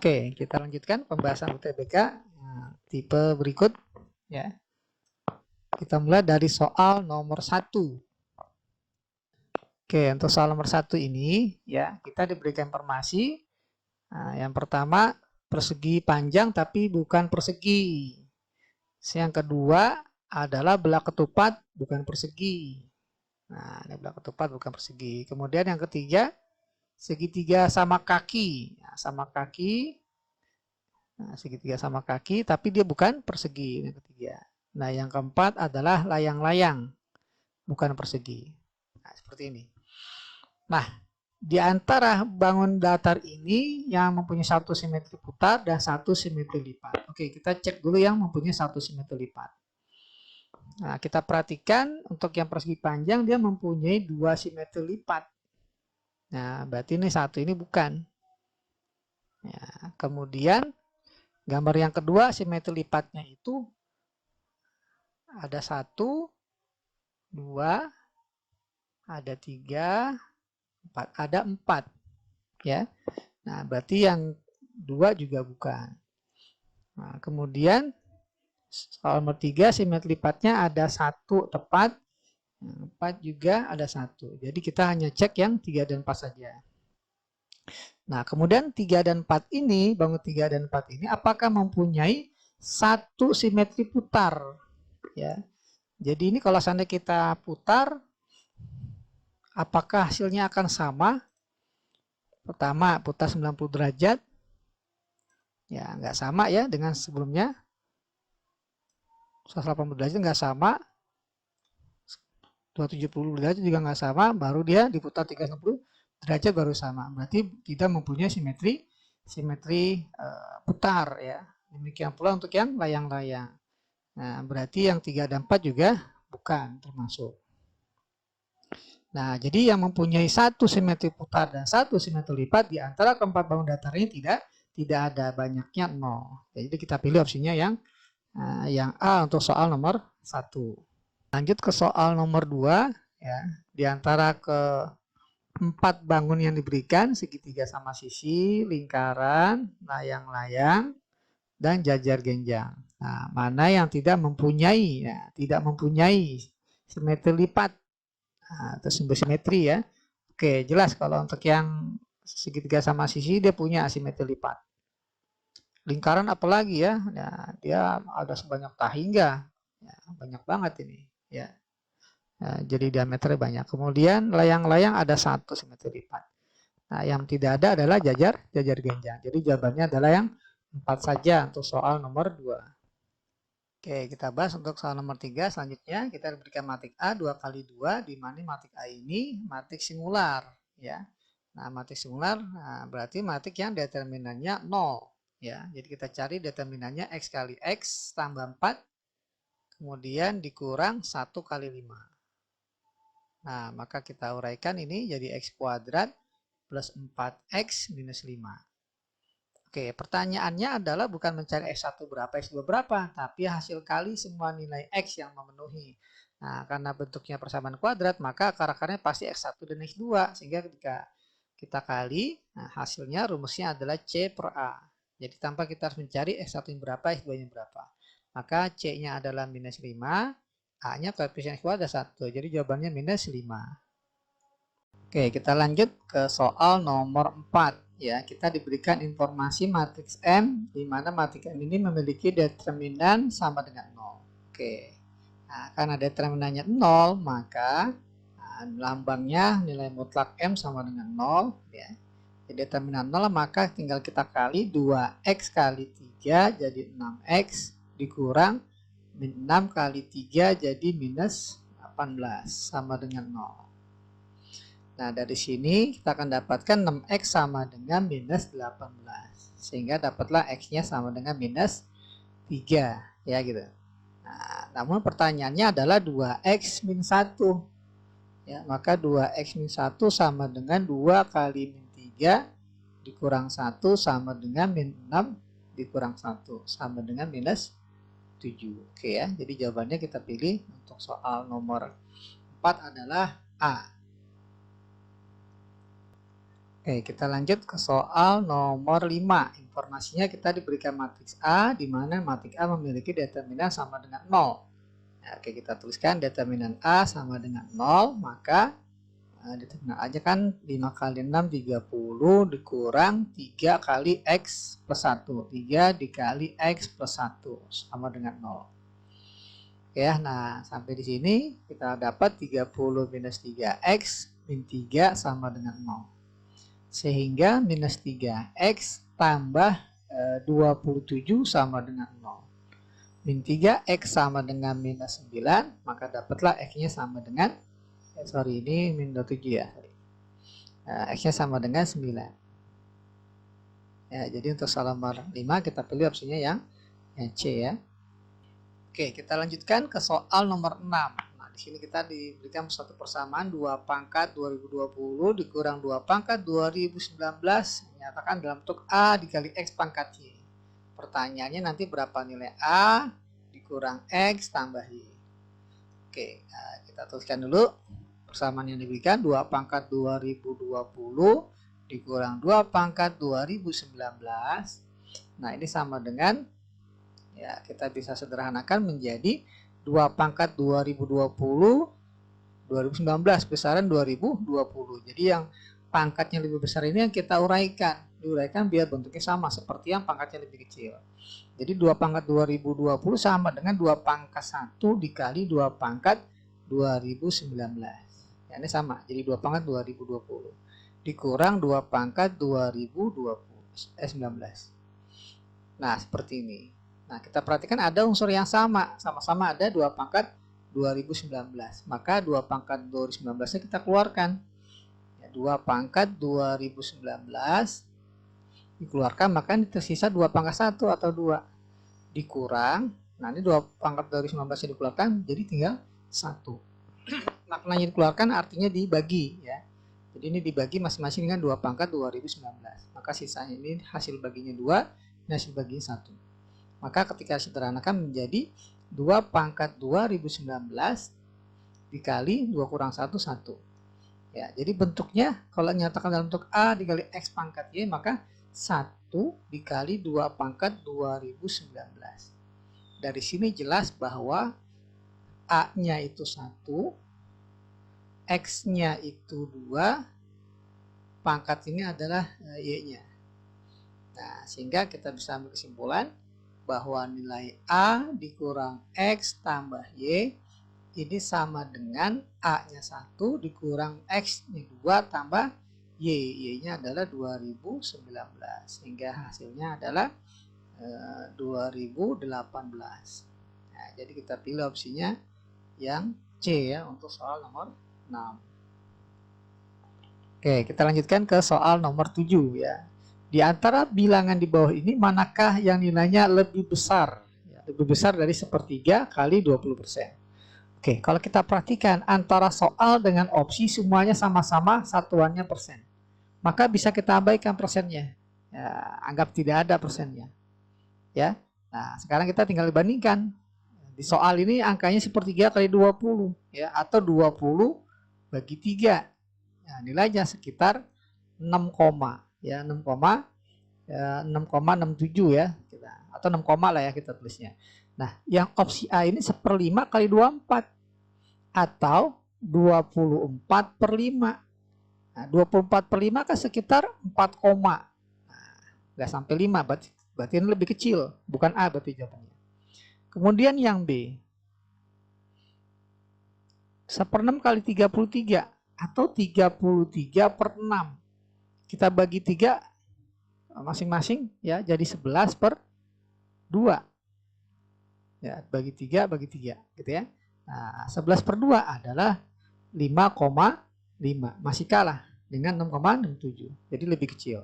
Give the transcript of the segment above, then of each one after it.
Oke, kita lanjutkan pembahasan UTBK tipe berikut ya. Kita mulai dari soal nomor 1. Oke, untuk soal nomor 1 ini ya, kita diberikan informasi. Yang pertama, persegi panjang tapi bukan persegi. Yang kedua adalah belah ketupat bukan persegi. Nah, ini belah ketupat bukan persegi. Kemudian yang ketiga, segitiga sama kaki. Nah, sama kaki. Nah, segitiga sama kaki, tapi dia bukan persegi. Yang ketiga. Nah, yang keempat adalah layang-layang, bukan persegi. Nah, seperti ini. Nah, di antara bangun datar ini yang mempunyai satu simetri putar dan satu simetri lipat. Oke, kita cek dulu yang mempunyai satu simetri lipat. Nah, kita perhatikan untuk yang persegi panjang dia mempunyai dua simetri lipat. Nah, berarti ini satu ini bukan. Ya, kemudian gambar yang kedua simetri lipatnya itu ada 1, 2, ada 3, 4, ada 4 ya. Nah, berarti yang 2 juga bukan. Nah, kemudian soal nomor 3 simetri lipatnya ada 1 tepat, 4 juga ada 1. Jadi kita hanya cek yang 3 dan 4 saja. Nah, kemudian 3 dan 4 ini, bangun 3 dan 4 ini apakah mempunyai satu simetri putar? Ya. Jadi ini kalau seandainya kita putar, apakah hasilnya akan sama? Pertama, putar 90 derajat. Ya, nggak sama ya dengan sebelumnya. 180 derajat nggak sama. 270 derajat juga nggak sama. Baru dia diputar 360 derajat baru sama. Berarti tidak mempunyai simetri putar ya. Demikian pula untuk yang layang-layang. Nah, berarti yang 3 dan 4 juga bukan termasuk. Nah, jadi yang mempunyai satu simetri putar dan satu simetri lipat di antara keempat bangun datar ini tidak ada, banyaknya 0. Jadi kita pilih opsinya yang A untuk soal nomor 1. Lanjut ke soal nomor 2 ya. Di antara keempat bangun yang diberikan, segitiga sama sisi, lingkaran, layang-layang, dan jajar genjang. Nah, mana yang tidak mempunyai simetri lipat atau sumber simetri ya. Oke, jelas kalau untuk yang segitiga sama sisi dia punya asimetri lipat. Lingkaran apalagi ya, nah, dia ada sebanyak tahingga, ya, banyak banget ini ya. Nah, jadi diameternya banyak. Kemudian layang-layang ada satu simetri lipat. Nah, yang tidak ada adalah jajar genjang. Jadi jawabannya adalah yang 4 saja untuk soal nomor 2. Oke, kita bahas untuk soal nomor 3. Selanjutnya kita diberikan matrik A 2 kali 2, di mana matrik A ini matrik singular ya. Nah, matrik singular berarti matrik yang determinannya 0 ya. Jadi kita cari determinannya X kali X tambah 4 kemudian dikurang 1 kali 5. Nah, maka kita uraikan ini jadi X kuadrat plus 4X minus 5. Oke, pertanyaannya adalah bukan mencari X1 berapa, X2 berapa, tapi hasil kali semua nilai X yang memenuhi. Nah, karena bentuknya persamaan kuadrat, maka akar-akarnya pasti X1 dan X2. Sehingga ketika kita kali, nah hasilnya rumusnya adalah C per A. Jadi tanpa kita harus mencari X1 yang berapa, X2 yang berapa. Maka C-nya adalah minus 5, A-nya koefisien X2 ada 1. Jadi jawabannya minus 5. Oke, kita lanjut ke soal nomor 4. Ya, kita diberikan informasi matriks M, di mana matriks M ini memiliki determinan sama dengan 0. Oke, nah, karena determinannya 0, maka lambangnya nilai mutlak M sama dengan 0. Ya. Jadi determinan 0, maka tinggal kita kali 2X kali 3 jadi 6X dikurang 6 kali 3 jadi minus 18 sama dengan 0. Nah, dari sini kita akan dapatkan 6X sama dengan minus 18. Sehingga dapatlah X-nya sama dengan minus 3. Ya gitu. Nah, namun pertanyaannya adalah 2X min 1. Ya, maka 2X min 1 sama dengan 2 kali min 3 dikurang 1 sama dengan min 6 dikurang 1 sama dengan minus 7. Oke ya, jadi jawabannya kita pilih untuk soal nomor 4 adalah A. Oke, kita lanjut ke soal nomor 5. Informasinya kita diberikan matriks A, di mana matriks A memiliki determinan sama dengan 0. Nah, oke, kita tuliskan determinan A sama dengan 0, maka determinan A-nya kan 5 kali 6, 30, dikurang 3 kali X plus 1. 3 dikali X plus 1, sama dengan 0. Ya, nah sampai di sini kita dapat 30 minus 3X min 3 sama dengan 0. Sehingga minus 3X tambah 27 sama dengan 0. Min 3X sama dengan minus 9, maka dapatlah X-nya sama dengan, ini min 27 ya. X-nya sama dengan 9. Ya, jadi untuk soal nomor 5 kita pilih opsinya yang C ya. Oke, kita lanjutkan ke soal nomor 6. Di sini kita diberikan suatu persamaan 2 pangkat 2020 dikurang 2 pangkat 2019 menyatakan dalam bentuk A dikali X pangkat Y. Pertanyaannya nanti berapa nilai A dikurang X tambah Y. Oke, kita tuliskan dulu persamaan yang diberikan 2 pangkat 2020 dikurang 2 pangkat 2019. Nah, ini sama dengan, ya kita bisa sederhanakan menjadi 2 pangkat 2020 2019 besaran 2020. Jadi yang pangkatnya lebih besar ini yang kita diuraikan biar bentuknya sama seperti yang pangkatnya lebih kecil. Jadi 2 pangkat 2020 sama dengan 2 pangkat 1 dikali 2 pangkat 2019. Ya, ini sama, jadi 2 pangkat 2020 dikurang 2 pangkat 2019. Nah, seperti ini. Nah, kita perhatikan ada unsur yang sama-sama ada 2 pangkat 2019. Maka 2 pangkat 2019-nya kita keluarkan. 2 pangkat 2019 dikeluarkan, maka tersisa 2 pangkat 1 atau 2. Dikurang, nah ini 2 pangkat 2019-nya dikeluarkan, jadi tinggal 1. Maknanya dikeluarkan artinya dibagi ya. Jadi ini dibagi masing-masing dengan 2 pangkat 2019. Maka sisanya ini hasil baginya 2, dan hasil baginya 1. Maka ketika sederhanakan menjadi 2 pangkat 2019 dikali 2 kurang 1, 1. Ya, jadi bentuknya kalau nyatakan dalam bentuk A dikali X pangkat Y, maka 1 dikali 2 pangkat 2019. Dari sini jelas bahwa A-nya itu 1, X-nya itu 2, pangkat ini adalah Y-nya. Nah, sehingga kita bisa ambil kesimpulan bahwa nilai A dikurang X tambah Y ini sama dengan A-nya 1 dikurang X-nya 2 tambah Y. Y-nya adalah 2019. Sehingga hasilnya adalah 2018. Nah, jadi kita pilih opsinya yang C ya untuk soal nomor 6. Oke, kita lanjutkan ke soal nomor 7 ya. Di antara bilangan di bawah ini, manakah yang nilainya lebih besar? Lebih besar dari 1/3 kali 20%. Oke, kalau kita perhatikan antara soal dengan opsi semuanya sama-sama satuannya persen. Maka bisa kita abaikan persennya. Ya, anggap tidak ada persennya. Ya. Nah, sekarang kita tinggal bandingkan. Di soal ini angkanya 1/3 kali 20 ya, atau 20 bagi 3. Nah, nilainya sekitar 6, ya 6,67 ya kita, atau 6, lah ya kita tulisnya. Nah, yang opsi A ini 1/5 kali 24 atau 24/5. Nah, 24/5 kan sekitar 4, nah, nggak sampai 5, berarti ini lebih kecil, bukan A berarti jawabannya. Kemudian yang B 1/6 kali 33 atau 33/6. Kita bagi 3 masing-masing ya, jadi 11/2. Ya, bagi 3 gitu ya. Nah, 11/2 adalah 5,5. Masih kalah dengan 6,67. Jadi lebih kecil.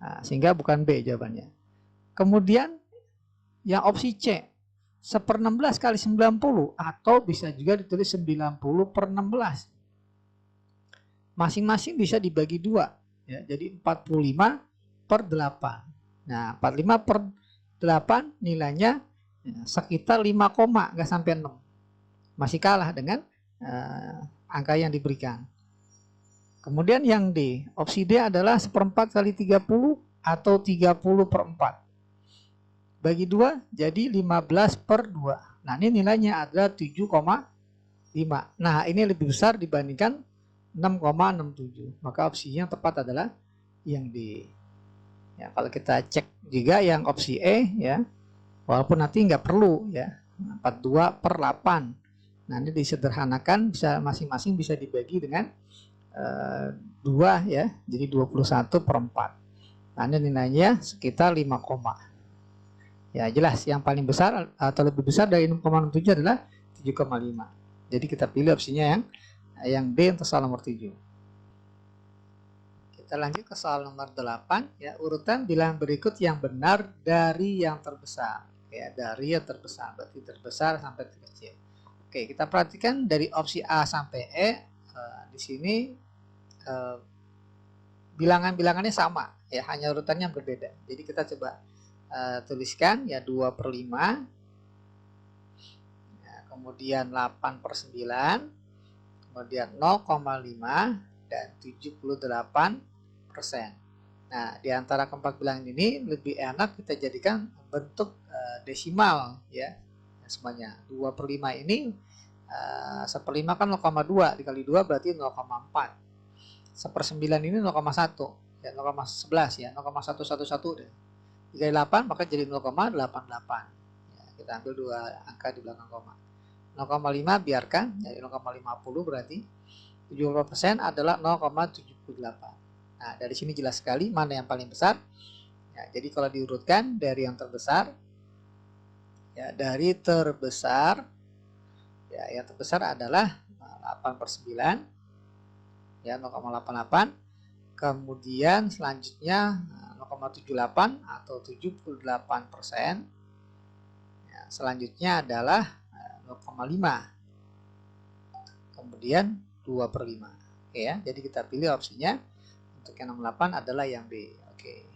Nah, sehingga bukan B jawabannya. Kemudian yang opsi C 1/16 kali 90 atau bisa juga ditulis 90/16. Masing-masing bisa dibagi 2 ya, jadi 45/8. Nah, 45/8 nilainya sekitar 5, nggak sampai 6. Masih kalah dengan angka yang diberikan. Kemudian yang D, opsi D adalah 1/4 kali 30 atau 30/4. Bagi 2 jadi 15/2. Nah, ini nilainya adalah 7,5. Nah, ini lebih besar dibandingkan 6,67. Maka opsi yang tepat adalah yang D. Ya, kalau kita cek juga yang opsi E ya, walaupun nanti nggak perlu ya, 42/8. Nah, ini disederhanakan, bisa masing-masing bisa dibagi dengan 2 ya, jadi 21/4. Nah, ini nilainya sekitar 5, ya jelas yang paling besar atau lebih besar dari 6,67 adalah 7,5. Jadi kita pilih opsinya yang D untuk soal nomor 7. Kita lanjut ke soal nomor 8 ya, urutan bilangan berikut yang benar dari yang terbesar. Ya, dari yang terbesar, berarti terbesar sampai terkecil. Oke, kita perhatikan dari opsi A sampai E, di sini bilangan-bilangannya sama ya, hanya urutannya berbeda. Jadi kita coba tuliskan ya, 2/5, ya, kemudian 8/9, kemudian 0,5 dan 78%. Nah, di antara keempat bilangan ini lebih enak kita jadikan bentuk desimal ya, semuanya. 2/5 ini 1/5 kan 0,2 dikali 2 berarti 0,4. 1/9 ini 0,1 ya, 0,11 ya, 0,111 deh. Dikali 8 maka jadi 0,88 ya, kita ambil 2 angka di belakang koma. 0,5 biarkan, jadi 0,50 berarti 70% adalah 0,78. Nah, dari sini jelas sekali mana yang paling besar ya, jadi kalau diurutkan dari yang terbesar ya, dari terbesar ya, yang terbesar adalah 8/9 ya, 0,88. Kemudian selanjutnya 0,78 atau 78%. Ya, selanjutnya adalah 0,5. Kemudian 2/5. Oke ya, jadi kita pilih opsinya untuk yang 68 adalah yang B. Oke.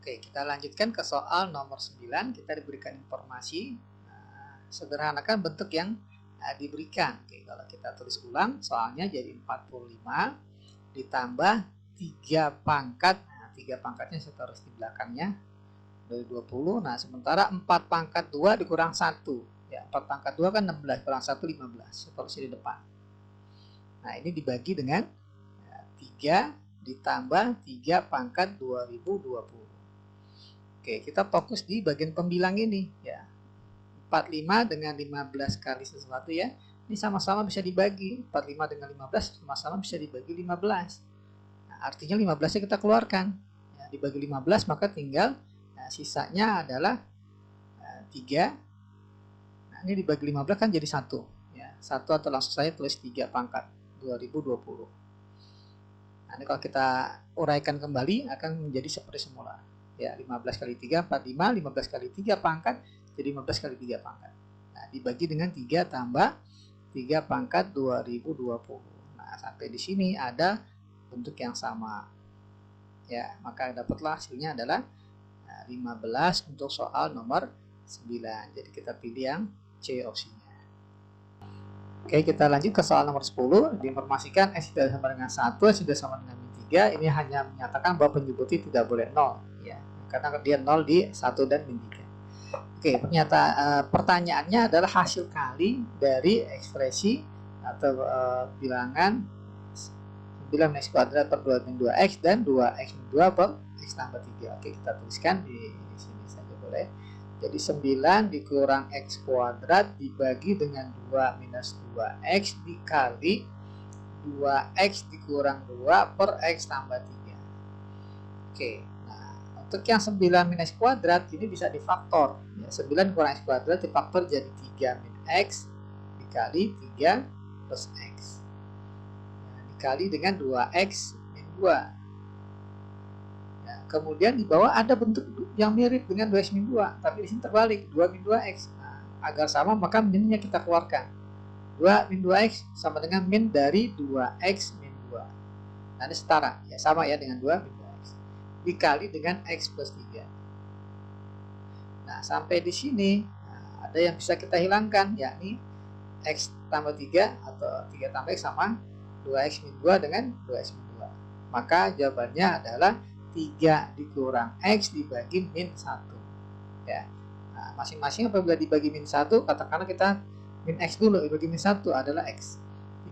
Oke, kita lanjutkan ke soal nomor 9. Kita diberikan informasi, sederhanakan bentuk yang diberikan. Oke, kalau kita tulis ulang soalnya jadi 45 ditambah 3 pangkat. Nah, 3 pangkatnya saya taruh di belakangnya dari 20. Nah, sementara 4 pangkat 2 dikurang 1 ya, 4 pangkat 2 kan 16, kurang 1 15. Saya taruh di depan. Nah, ini dibagi dengan 3 ditambah 3 pangkat 2020. Oke, kita fokus di bagian pembilang ini ya. 45 dengan 15 kali sesuatu ya, ini sama-sama bisa dibagi. 45 dengan 15 sama-sama bisa dibagi 15. Nah, artinya 15-nya kita keluarkan ya, dibagi 15 maka tinggal sisanya adalah 3. Nah, ini dibagi 15 kan jadi 1 ya, 1 atau langsung saya tulis 3 pangkat 2020. Nah, ini kalau kita uraikan kembali akan menjadi seperti semula ya, 15 kali 3 45, 15 kali 3 pangkat jadi 15 kali 3 pangkat. Nah, dibagi dengan 3 tambah 3 pangkat 2020. Nah, sampai di sini ada bentuk yang sama. Ya, maka dapatlah hasilnya adalah 15 untuk soal nomor 9. Jadi kita pilih yang C opsinya. Oke, kita lanjut ke soal nomor 10. Diinformasikan X tidak sama dengan 1, X tidak sama dengan min 3. Ini hanya menyatakan bahwa penjemputi tidak boleh 0 ya, karena dia 0 di 1 dan min 3. Oke, pertanyaannya adalah hasil kali dari ekspresi atau bilangan 9x kuadrat per 2 min 2x dan 2x min 2 per x tambah 3. Oke, kita tuliskan di sini saja boleh. Jadi 9 dikurang x kuadrat dibagi dengan 2 minus 2x dikali 2x dikurang 2 per x tambah 3. Oke. Untuk yang 9 min x kuadrat ini bisa difaktor ya, 9 kurang x kuadrat difaktor jadi 3 min x dikali 3 plus x ya, dikali dengan 2x min 2 ya, kemudian di bawah ada bentuk yang mirip dengan 2x min 2 tapi di sini terbalik 2 min 2x. Nah, agar sama maka minnya kita keluarkan, 2 min 2x sama dengan min dari 2x min 2. Nah, ini setara ya, sama ya dengan 2 min 2 dikali dengan x plus 3. Nah, sampai di sini ada yang bisa kita hilangkan, yakni x tambah 3 atau 3 tambah x sama 2x min 2 dengan 2x min 2. Maka jawabannya adalah 3 dikurang x dibagi min 1. Ya. Nah, masing-masing apabila dibagi min 1, katakanlah kita min x dulu, dibagi min 1 adalah x.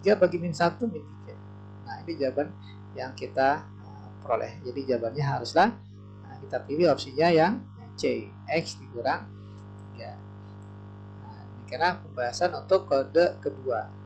3 bagi min 1 min 3. Nah, ini jawaban yang kita peroleh. Jadi jawabannya haruslah kita pilih opsinya yang C, x dikurang 3. Nah, demikianlah pembahasan untuk kode kedua.